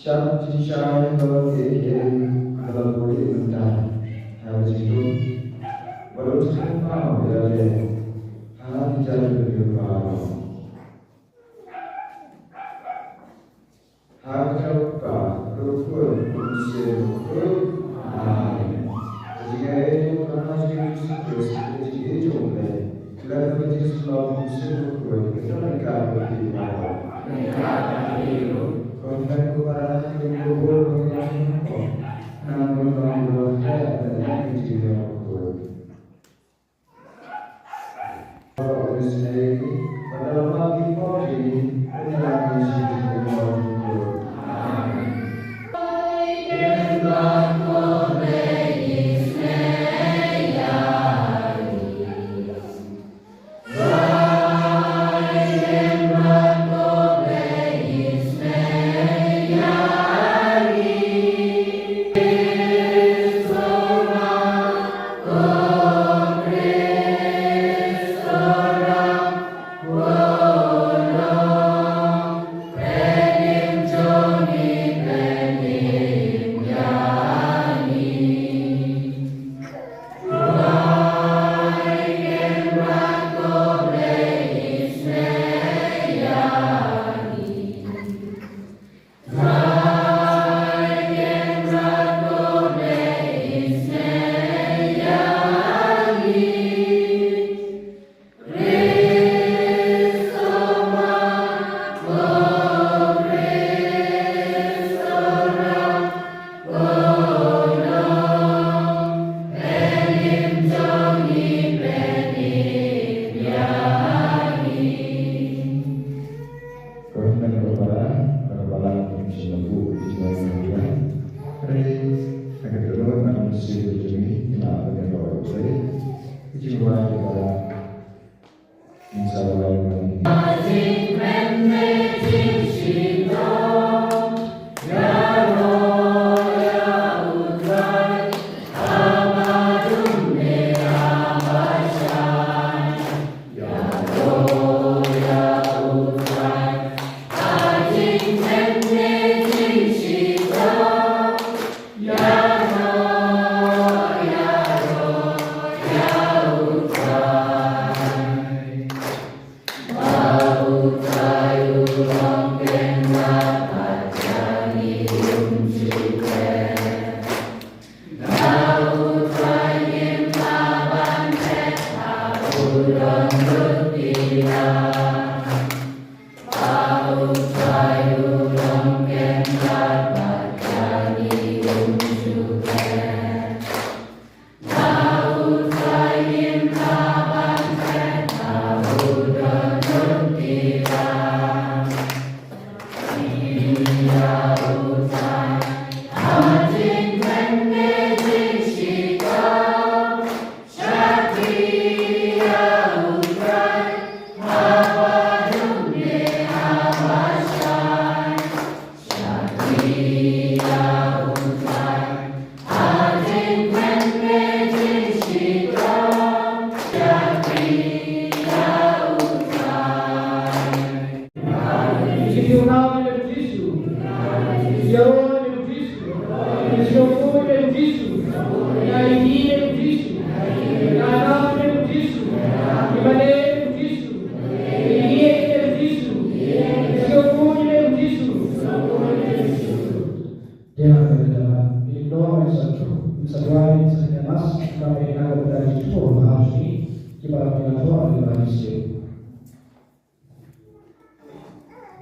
Siap siya kalau keke kalau boleh bentar habis itu baru semua berada hal jalan berbaru hal coba rukun unsur rukun jika itu karena terus jika itu mulai kalau begitu semua unsur rukun kita mereka berbaru konten kepada yang berbuat mengenai namun kalau saya adalah tidak berbuat. Kalau saya ini pada pagi pagi adalah misi yang berbuat. Amen.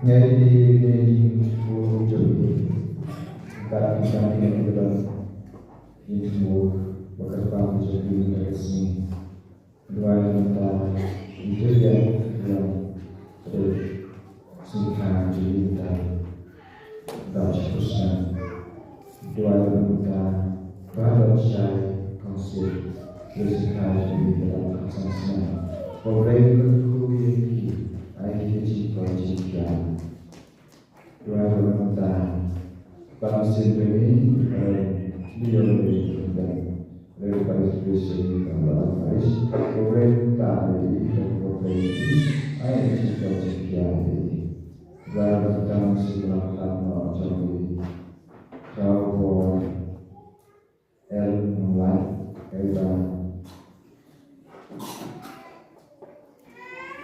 Jadi wujud kami yang dalam info bekerja menjadi resmi dua kita wujud yang singkat kita teruskan dua kita baca konsep singkat dalam kesaksian program berkuyi IDG Project dua kita bangsa ini dia lebih dan lebih spesial dalam Paris program tadi program ini IDG Project dan kita masih melakukan mencari kau mulai kita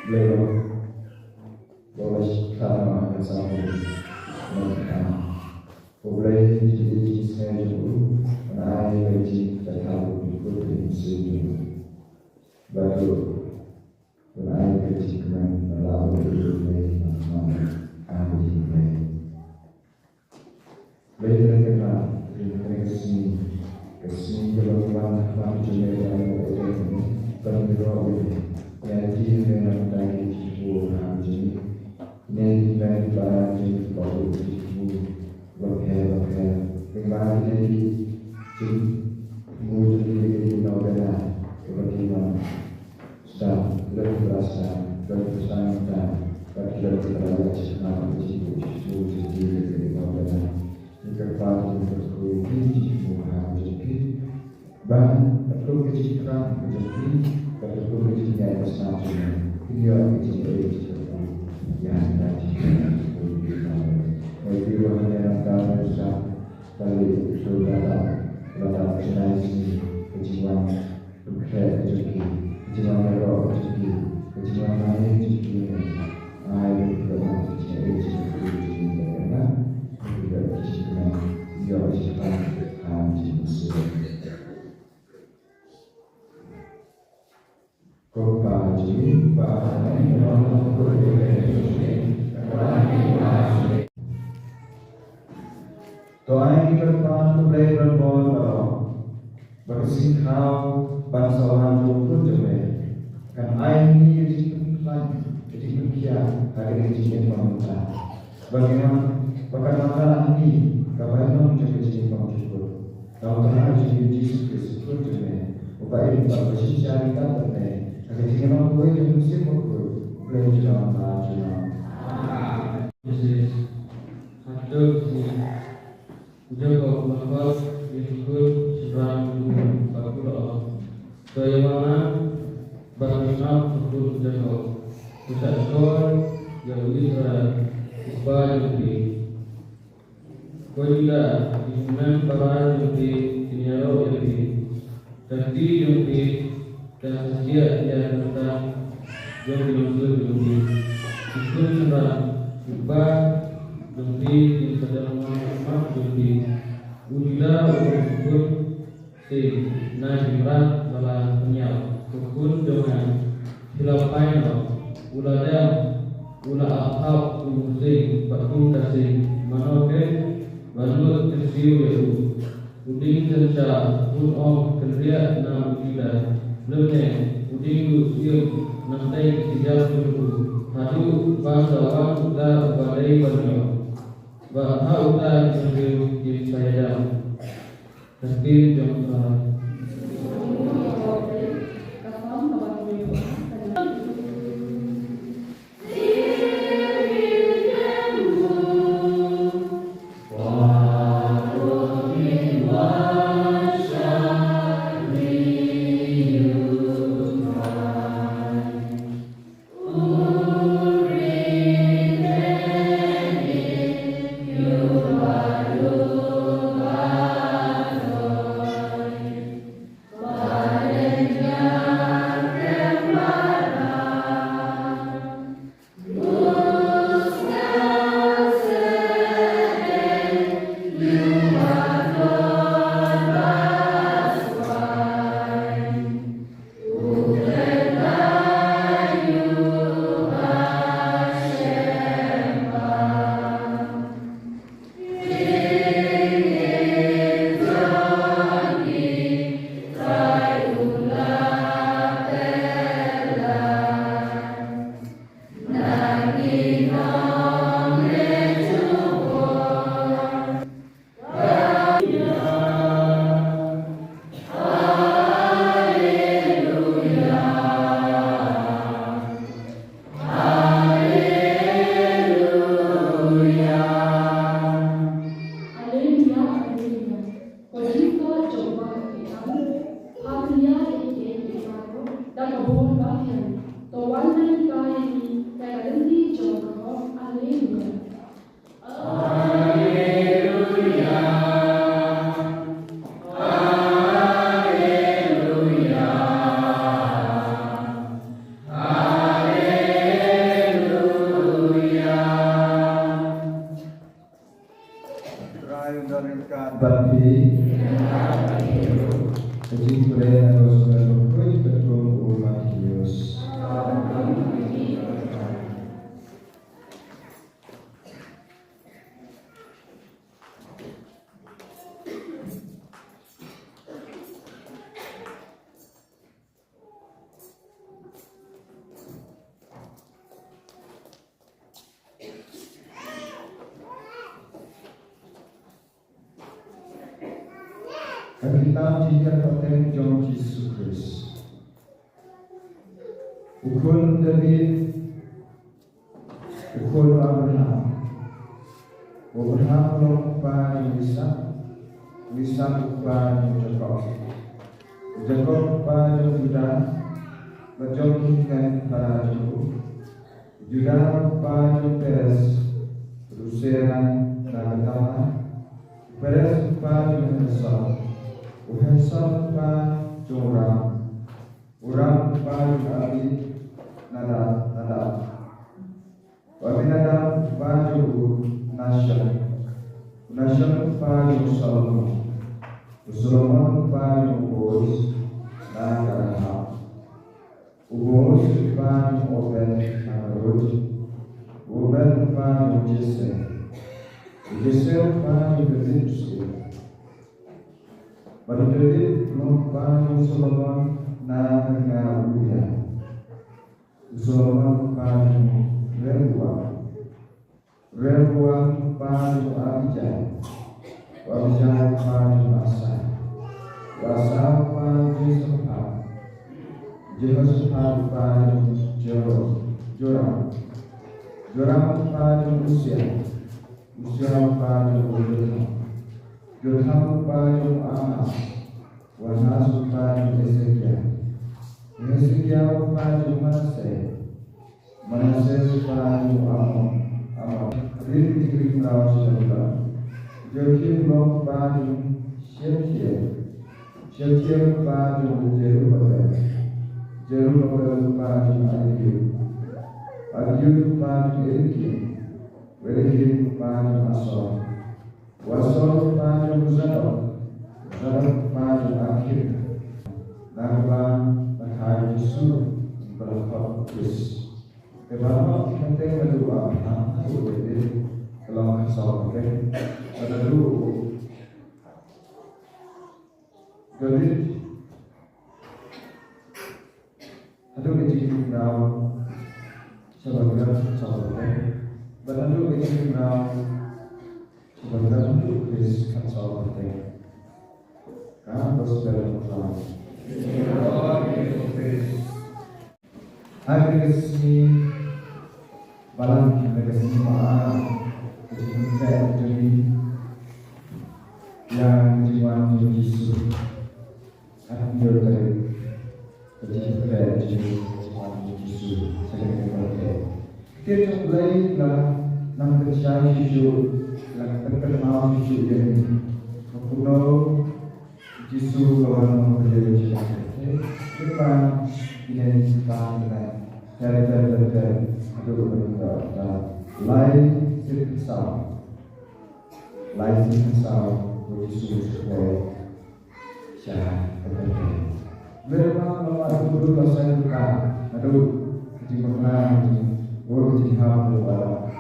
beliau boleh karena bersama mereka boleh jadi saya dulu menaik gaji dan ikut prinsip baru menaik gaji kemarin melalui Belajar kenal, kesini berlakukan apa jenis dalam ini berdoa jadi dengan tadi cipu haji ini dari barang jenis baru cipu berkah kembali jadi cipu jadi naudana bagaimana sudah lebih berasa berpersangka bagi kita sekarang cipu jadi naudana kepada berkuih muhammad ban perlu kecikran menjadi perlu keciknya bersama dia kecikran yang tadi bagi orang yang besar dari saudara pada generasi kejiwaan rezeki kejiwaan roh rezeki kejiwaan lain rezeki air dalam rezeki doa yang diperlukan mulai berbohong bersihkau bangsa orang jumlah jumlah kan air ini jadi berkian hari ini jadi meminta bagaimana ini bagaimana menjadi jadi pengikut kalau terhadap Yesus Kristus jumlah upaya ini tak bersihkan kita agar kita boleh mengusia boleh jalan Yesus satu jaga nafas ikut serang bakul bagaimana bagaimana ikut jaga pusat sekolah yang Israel upaya lebih koila iman para lebih kinyaro lebih tapi lebih dan dia tentang yang lebih ikut serang ubah lebih pada maaf lebih udah ukun si najimrat dalam penyal ukun dengan hilapain ulada ula ahab umusing bakun kasih manoke manut kesiu uding senca om kerja na udah lebih uding usiu nanti tidak dulu hadu bahasa orang udah balai banyak bahwa udah sambil di saya tapi jangan kabur bagian. Tawana kaya ni terenti joko. Haleluya. Tapi kecil boleh harus berdoa betul umat Yesus. Kita jika paten John Jesus Christ. Ukul David, ukul Abraham. Abraham lupa Ishak, Ishak lupa Jacob. Jacob lupa Judah, Jacob kan para Judah lupa Perez, Ruseran dan Tamar. Perez lupa Hesab. Uhesab pa Joram, Uram pa Abi Nadab, Abinadab pa Nashon, Nashon pa Solomon, Solomon pa Boaz na Rahab, Boaz pa Obed na Ruth, Obed pa Jesse, Jesse pa David. Baru David lupa Solomon na Nagaruya. Solomon pa Rehoboam pa Abijah. Abijah pa Asa. Asa pa Jehoshaphat pa Joram. Joram pa Usia pa Jotham pa Ahaz, Ahaz pa Hezekiah pa Manasseh pa Amon, Rim Joachim pa Shealtiel pa Zerubbabel pa Abiud pa Elikim pa Asor. Wasol padu Zadok, Zadok padu Akhir, Nahban Bahari Yusuf berlengkap Kris. Kebawa penting kedua, aku jadi kalau kesal pakai ada dulu. Jadi ada kecil berau sebagai sahabat, beradu kecil berau. Sebenarnya untuk Kristus kan soal penting. Kan bersaudara pertama. Hari kesini malam kita kesini malam kita jadi yang jiwa Yesus akan dari kita jadi jiwa Yesus sebagai kita. Kita mulai dalam percaya Yesus. Lakukan kenal Yesus yang mempunyai Yesus lawan menjadi kita identitas dengan cara-cara hidup kita lain sesama Yesus sebagai syahadat. Memang melakukan dulu dosa kita, aduh kejiwaan, orang jihad berbalas,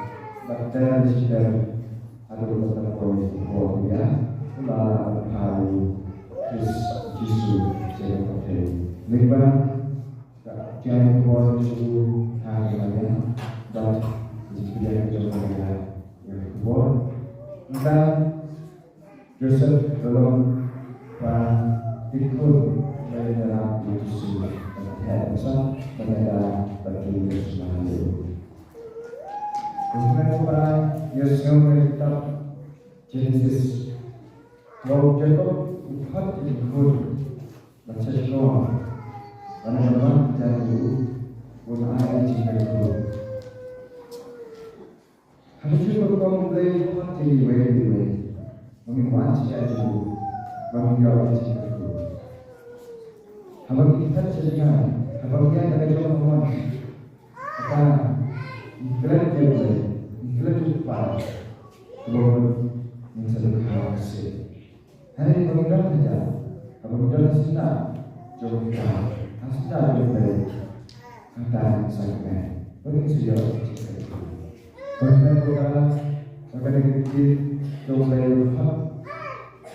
bakteri sekitar. Aduh berterima ya, malah hari Yesus sebagai lebar, jangan buat Yesus hari lain dan dia juga yang buat dan Joseph belum ikut dalam Yesus dan bisa mengenal bagi Yesus lalu. Kemudian Yesus kitab Genesis. Kalau Jacob ukhat ikut baca Noah, Mana jatuh pun ada jika itu. Harus juga mulai mati way mengingat jatuh mengingat jika itu. Habang kita sedang habang dia ada jual mohon apa iklan jauh iklan cepat kemudian misalnya hasil hari pengiran saja pengiran sudah jauh sudah lebih kata saya bagi sejauh pengiran kita akan dikit jauh lebih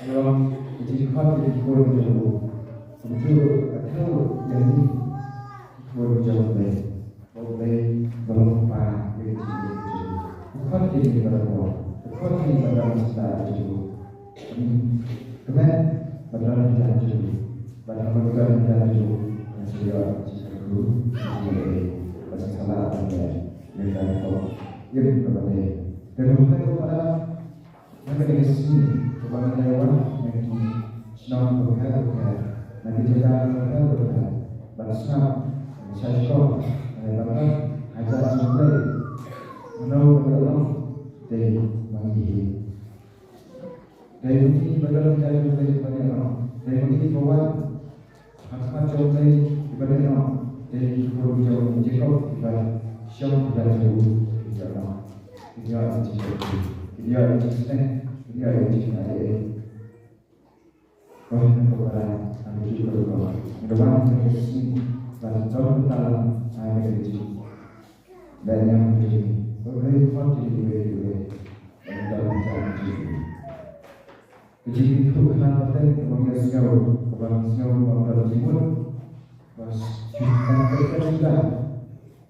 dalam jihad di kulit jauh untuk atau jadi kulit jauh lebih boleh melompat ke bukan ini berapa bukan ini berapa besar itu kemudian benar jatuh benar jatuh sejauh itu bahasa salah ada yang tahu yang berbeda kemudian kepada mereka di sini kepada hewan yang senang berkata nanti jaga berkata bahasa saya kau bahkan ajar sampai menau dalam dari mandi dari ini badan dari ini bawa apa coba ibaratnya dari kurung jauh jauh ibarat syam dan jauh jalan dia kepada kami juga mudah-mudahan ini dan tahun dalam dan yang menjadi berlebihan di dalam jadi itu kenapa kita mengasihkan kepada semua orang timur was kita sudah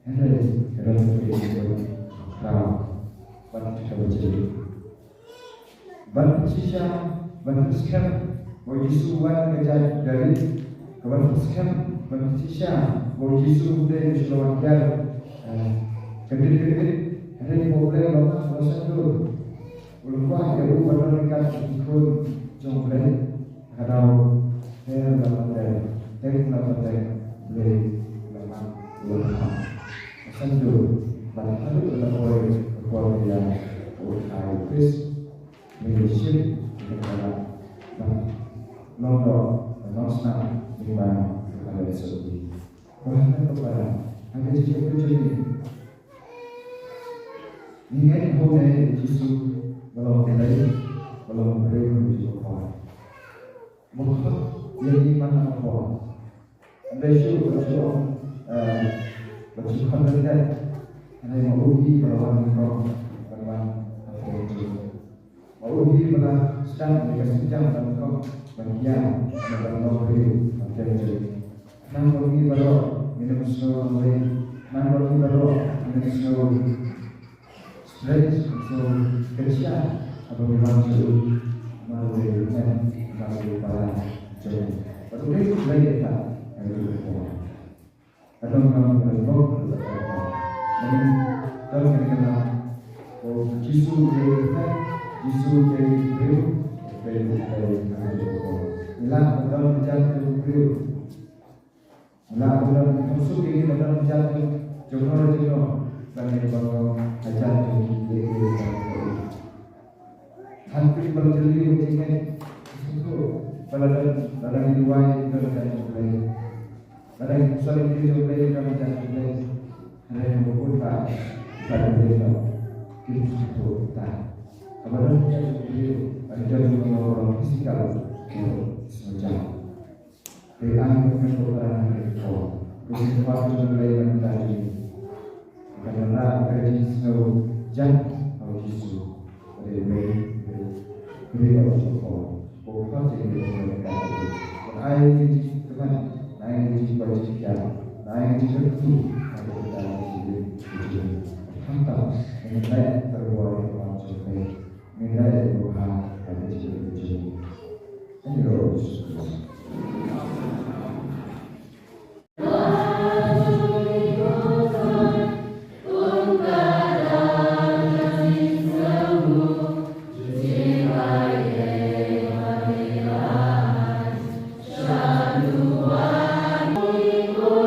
hendak dalam kehidupan kalau pada kita berjadi bantu siapa mau Yesuwan kejar dari kepada siapa bantu siapa mau Yesus dari Slovakia kediri ada yang problem apa masa itu lupa ya lupa mereka ikut jomble kalau saya dapat dari boleh lama masa itu banyak dalam orang yang orang Chris leadership kepada nomor nosna lima kepada sesuatu bahkan kepada ada juga Ninguém pode disso belum beriman di Tuhan. Maka yang mana apa? Besok bersyukur dan hanya menguji melawan kau melawan apa itu. Menguji melawan sedang dikasih jam dan kau bagian melawan beri macam itu. Namun ini baru minum semua lain. Namun ini baru minum semua Baik, so kerja apabila masuk melalui para jauh. Betul lagi tak ada berapa. Atau kalau berapa, namun kalau kita Yesus dari beliau ada berapa. Ilah dalam menjadi beliau. Ilah dalam masuk ini dalam menjadi jodoh. Bagi kalau ajar itu hampir berjeli begini itu badan dua itu dan mulai badan besar itu mulai kami jadi ada yang berubah pada mereka itu tak kemudian itu ada juga orang fisikal semacam dengan kebenaran itu kesimpulan mulai menjadi karena kerja selalu jangan kalau Yesus beliau cukup bukan jadi mereka naik di tempat naik di bajikan naik di kertu ada dalam hidup hantar mengenai terbuat orang cukup mengenai Tuhan ada di hidup ini loh Yesus. Hallelujah.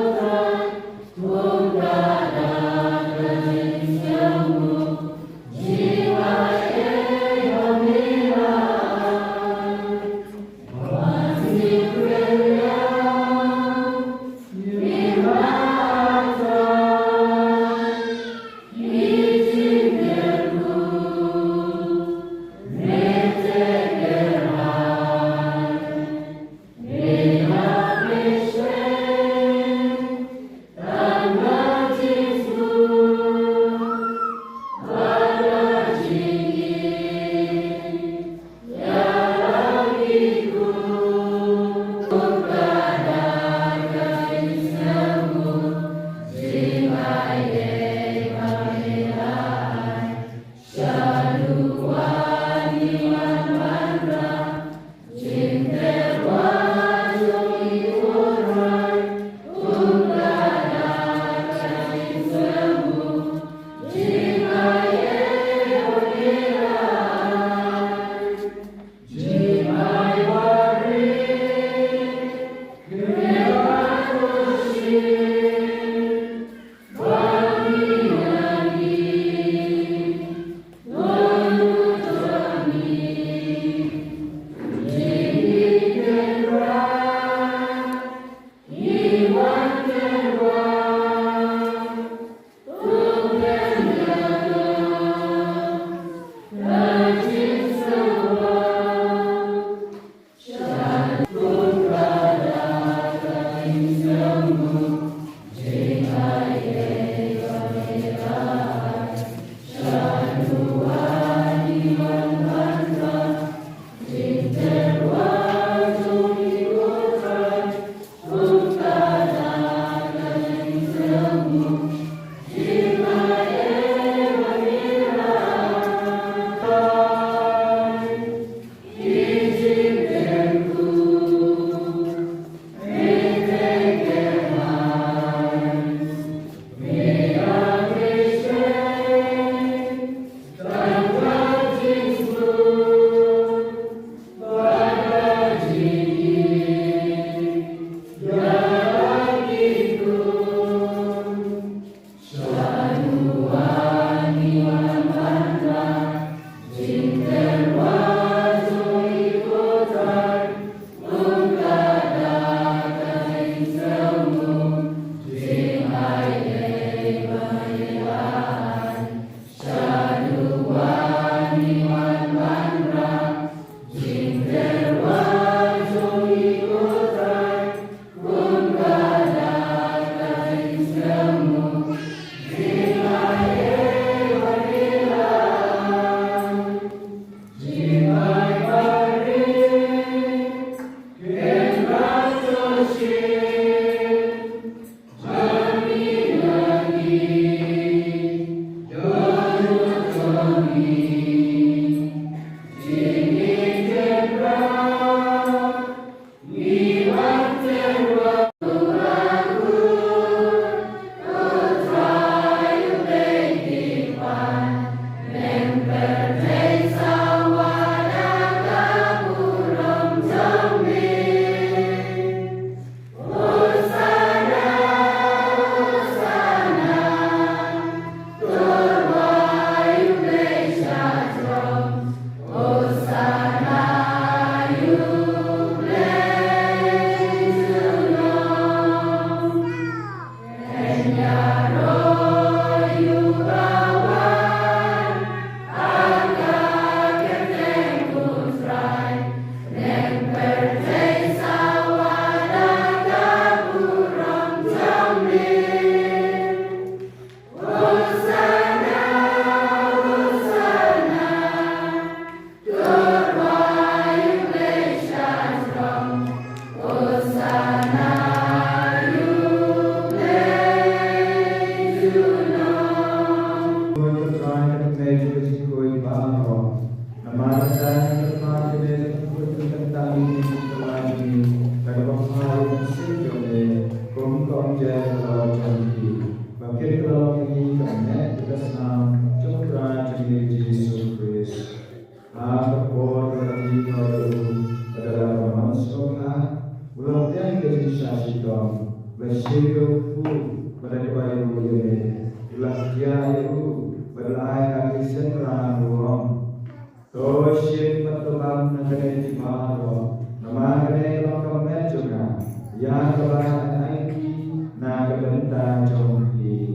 Yang telah naiki, nah vẫn ta trong thì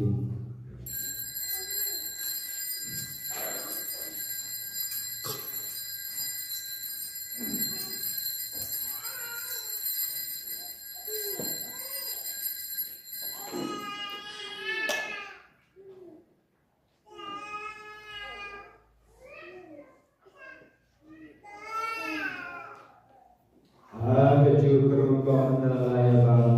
Keju kerungkok nalaya bang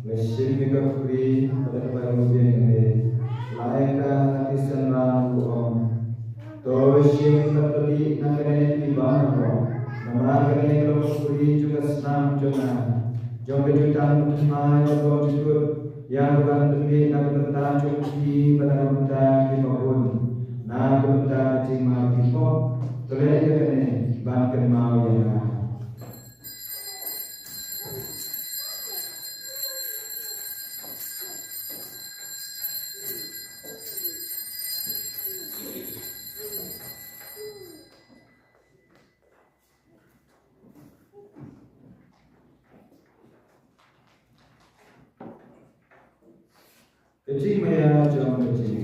mesin mika free pada baru biang laika kisan mang uom to shim katali nakane di bang nama kane lo free juga senam jona jom kejutan mai lo jujur yang bukan demi nak tentang cuci pada muda di mahun nak muda cima di pop terlihat kane bang mau ya. Kecil maya jom kecil.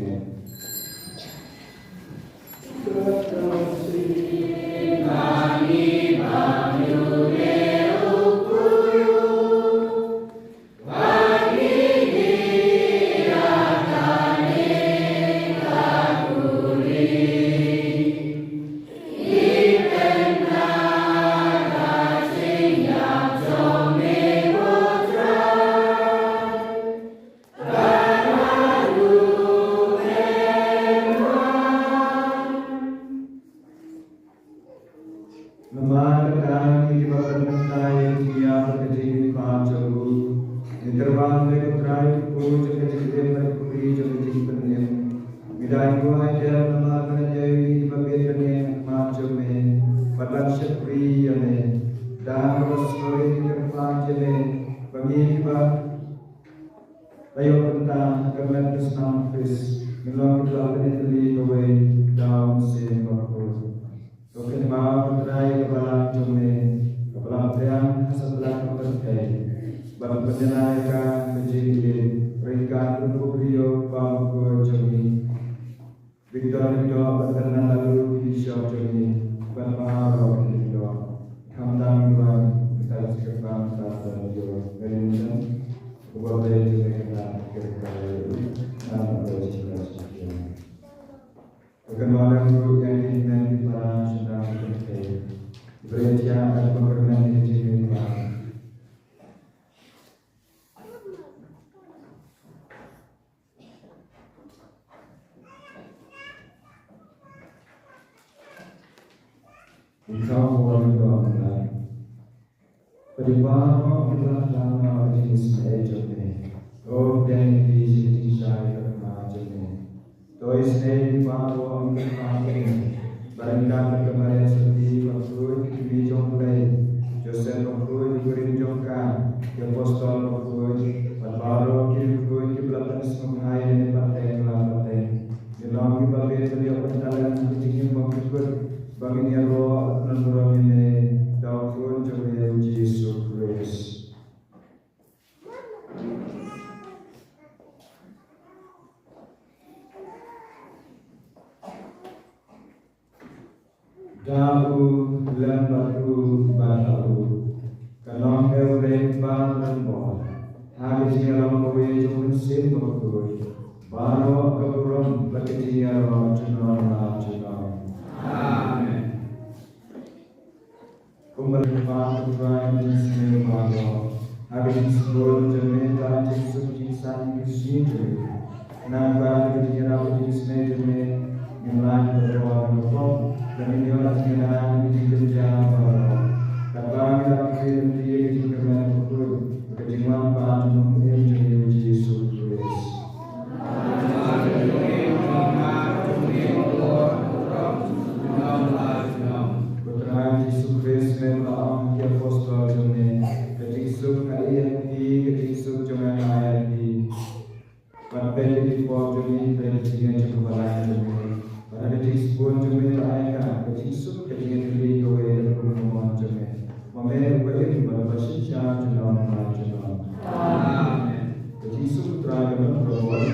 Yesus Putra dan Roh Kudus.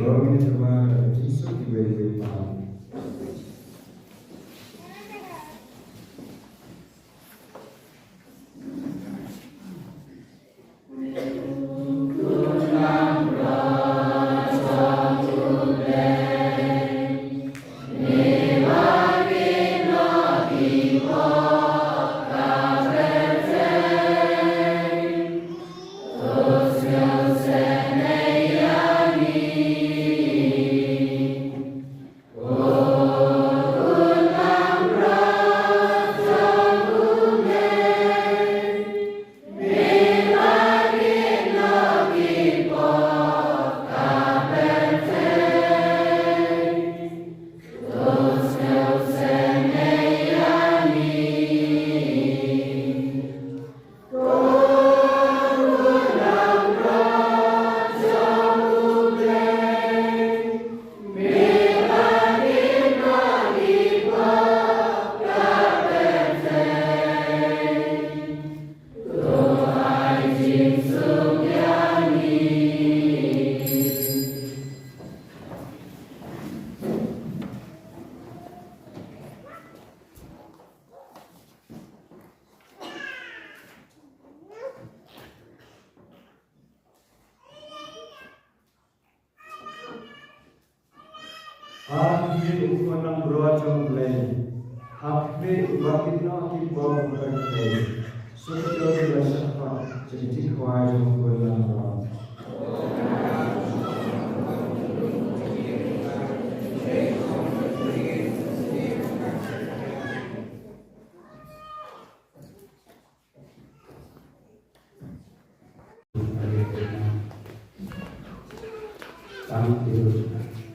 Roh ini terima Yesus diberi paham. Happy upanang brojong lay, happy bakit no kibong berkay, sudah bersyukur jadi kuajong bulan ram.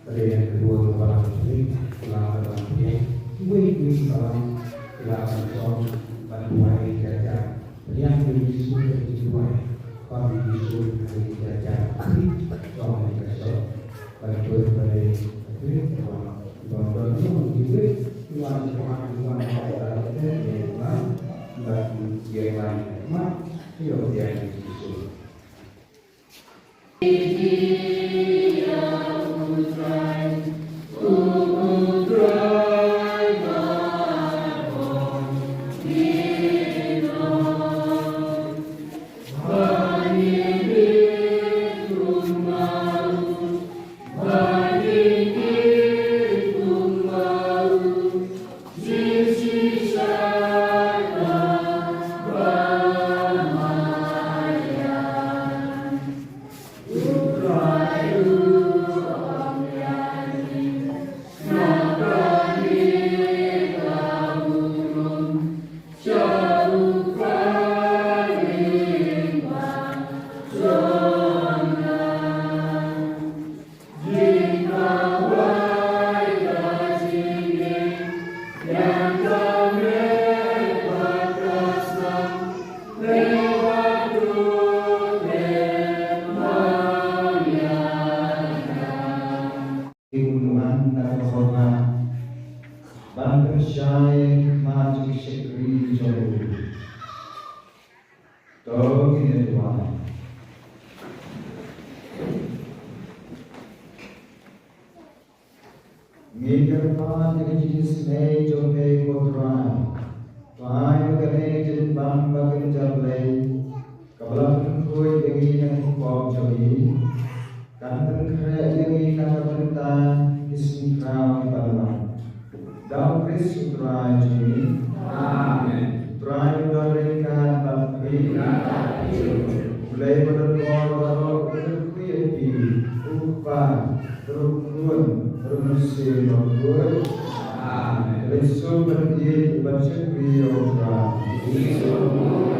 Pada yang kedua kepala muslim telah berlangsung wih dalam kelapan soal bantuan jajar yang diisu kedua kami diisu hari jajar soal besok bantuan pada bantuan juga tuan tuan bagi yang lain mak hidup yang diisu. Ngirpan dengan jenis ne jompe kodran, tuan kene jen bang bagen jablay, kabelah koi dengi nang pop joli, kanten kre dengi nang bentan kisni kram balan. Dalam Kristus Tuhan jemi, Amen. Tuhan berikan bagi mulai berdoa berkuipi, upah, berukun, bermusik, berkuat. Amen. Kristus berdiri bersyukur Tuhan.